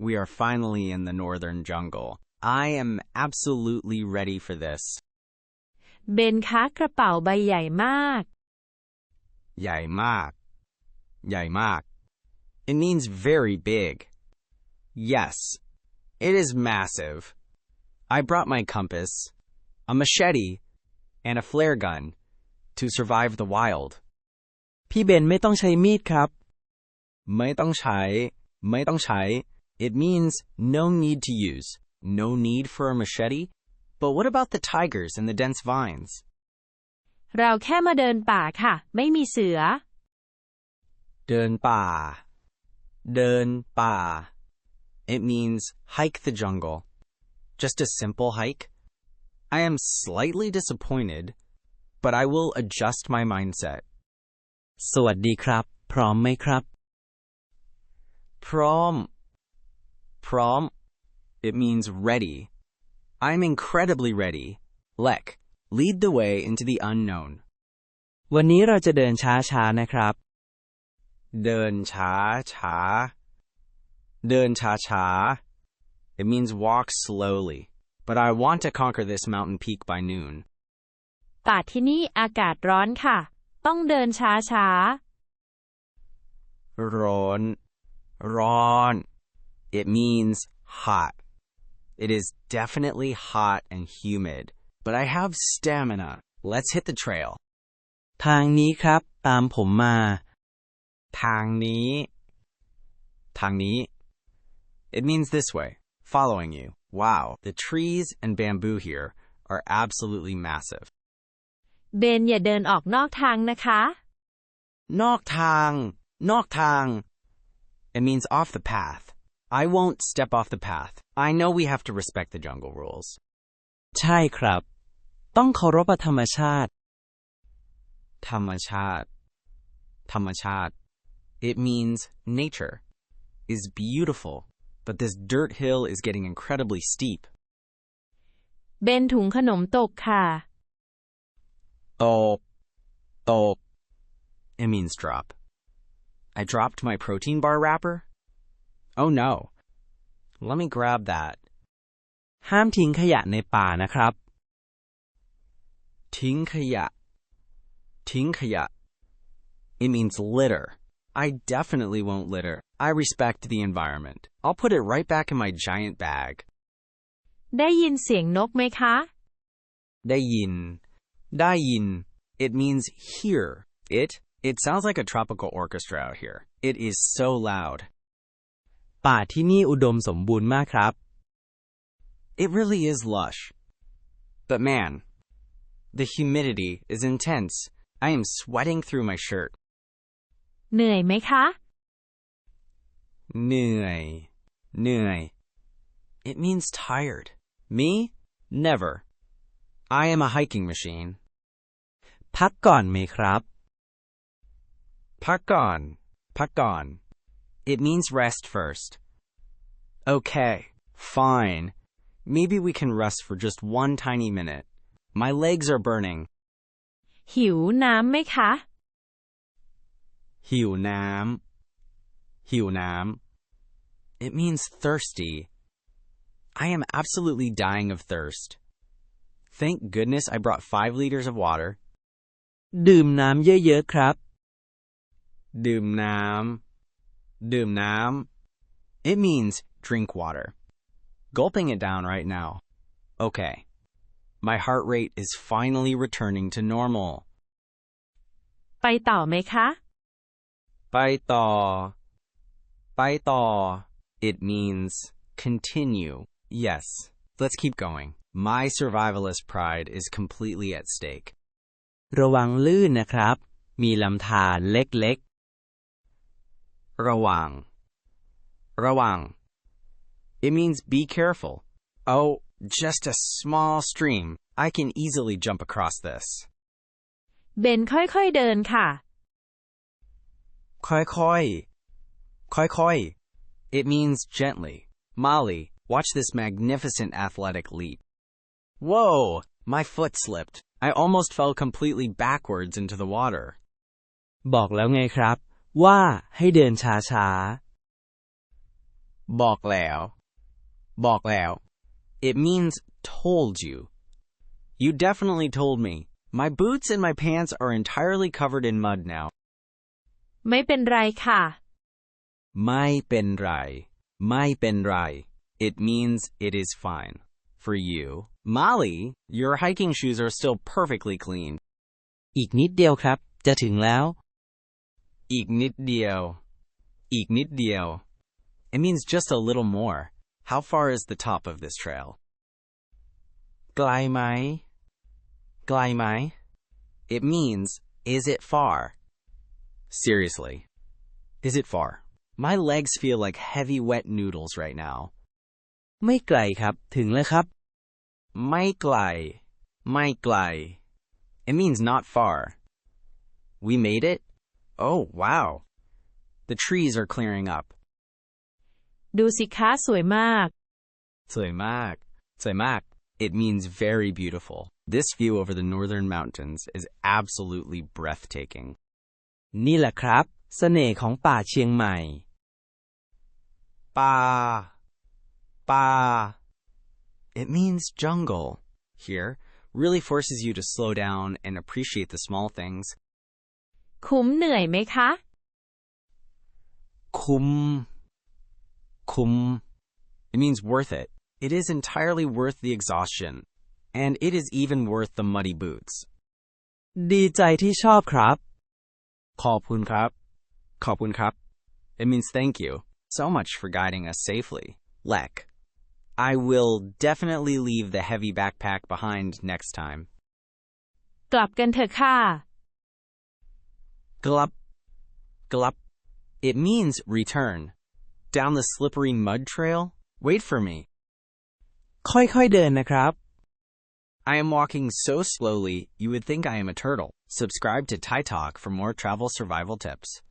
We are finally in the northern jungle. I am absolutely ready for this. เบนคะกระเป๋าใบใหญ่มาก ใหญ่มาก ใหญ่มาก It means very big. Yes, it is massive. I brought my compass, a machete, and a flare gun to survive the wild. พี่เบนไม่ต้องใช้มีดครับ ไม่ต้องใช้ ไม่ต้องใช้ It means no need to use. No need for a machete? But what about the tigers and the dense vines? เราแค่มาเดินป่าค่ะ ไม่มีเสือ เดินป่า เดินป่า It means hike the jungle. Just a simple hike? I am slightly disappointed, but I will adjust my mindset. สวัสดีครับ พร้อมไหมครับ พร้อม พร้อม It means ready. I'm incredibly ready. Lek, lead the way into the unknown. วันนี้เราจะเดินช้าๆนะครับ เดินช้าช้า เดินช้าช้า It means walk slowly, but I want to conquer this mountain peak by noon. ป่าที่นี่อากาศร้อนค่ะ ต้องเดินช้าๆ ร้อน ร้อน It means hot. It is definitely hot and humid, but I have stamina. Let's hit the trail. ทางนี้ครับ ตามผมมา ทางนี้ ทางนี้ It means this way, following you. Wow, the trees and bamboo here are absolutely massive. เบนอย่าเดินออกนอกทางนะคะ นอกทาง นอกทาง It means off the path. I won't step off the path. I know we have to respect the jungle rules. ใช่ครับ ต้องเคารพธรรมชาติ ธรรมชาติ ธรรมชาติ It means nature is beautiful, but this dirt hill is getting incredibly steep. เบนถุงขนมตกค่ะ ตก ตก It means drop. I dropped my protein bar wrapper. Oh no. Let me grab that. ห้ามทิ้งขยะในป่านะครับ ทิ้งขยะ ทิ้งขยะ It means litter. I definitely won't litter. I respect the environment. I'll put it right back in my giant bag. ได้ยินเสียงนกไหมคะ ได้ยิน ได้ยิน It means hear. It sounds like a tropical orchestra out here. It is so loud. ป่าที่นี่อุดมสมบูรณ์มากครับ It really is lush. But man, the humidity is intense. I am sweating through my shirt. เหนื่อยไหมคะ เหนื่อย เหนื่อย It means tired. Me? Never. I am a hiking machine. พักก่อนไหมครับ พักก่อน พักก่อน It means rest first. Okay, fine. Maybe we can rest for just one tiny minute. My legs are burning. หิวน้ำไหมคะ หิวน้ำ หิวน้ำ It means thirsty. I am absolutely dying of thirst. Thank goodness I brought 5 liters of water. ดื่มน้ำเยอะๆครับ ดื่มน้ำ ดื่มน้ำ It means drink water. Gulping it down right now. Okay. My heart rate is finally returning to normal. ไปต่อไหมคะ ไปต่อ ไปต่อ It means continue. Yes, let's keep going. My survivalist pride is completely at stake. ระวังลื่นนะครับ มีลำธารเล็ก ระวัง ระวัง It means be careful. Oh, just a small stream. I can easily jump across this. เบนค่อยๆเดินค่ะ ค่อยๆ ค่อยๆ It means gently. Molly, watch this magnificent athletic leap. Whoa, my foot slipped. I almost fell completely backwards into the water. ๆ บอกแล้วไงครับ ว่าให้เดินช้า บอกแล้ว บอกแล้ว It means told you. You definitely told me. My boots and my pants are entirely covered in mud now. ไม่เป็นไรค่ะ ไม่เป็นไร ไม่เป็นไร It means it is fine. For you, Molly, your hiking shoes are still perfectly clean. อีกนิดเดียวครับ จะถึงแล้ว อีกนิดเดียว อีกนิดเดียว It means just a little more. How far is the top of this trail? ไกลไหม ไกลไหม It means, is it far? Seriously, is it far? My legs feel like heavy wet noodles right now. ไม่ไกลครับ ถึงแล้วครับ ไม่ไกล ไม่ไกล It means not far. We made it? Oh, wow. The trees are clearing up. ดูสิคะสวยมาก สวยมาก สวยมาก It means very beautiful. This view over the northern mountains is absolutely breathtaking. นี่แหละครับ เสน่ห์ของป่าเชียงใหม่ ป่า ป่า It means jungle. Here, really forces you to slow down and appreciate the small things. คุ้มเหนื่อยไหมคะ คุ้ม คุ้ม It means worth it. It is entirely worth the exhaustion. And it is even worth the muddy boots. ดีใจที่ชอบครับ ขอบคุณครับ ขอบคุณครับ It means thank you so much for guiding us safely. Lek. I will definitely leave the heavy backpack behind next time. กลับกันเถอะค่ะ Glup. Glup. It means return. Down the slippery mud trail? Wait for me. ค่อยๆเดินนะครับ I am walking so slowly, you would think I am a turtle. Subscribe to Thai Talk for more travel survival tips.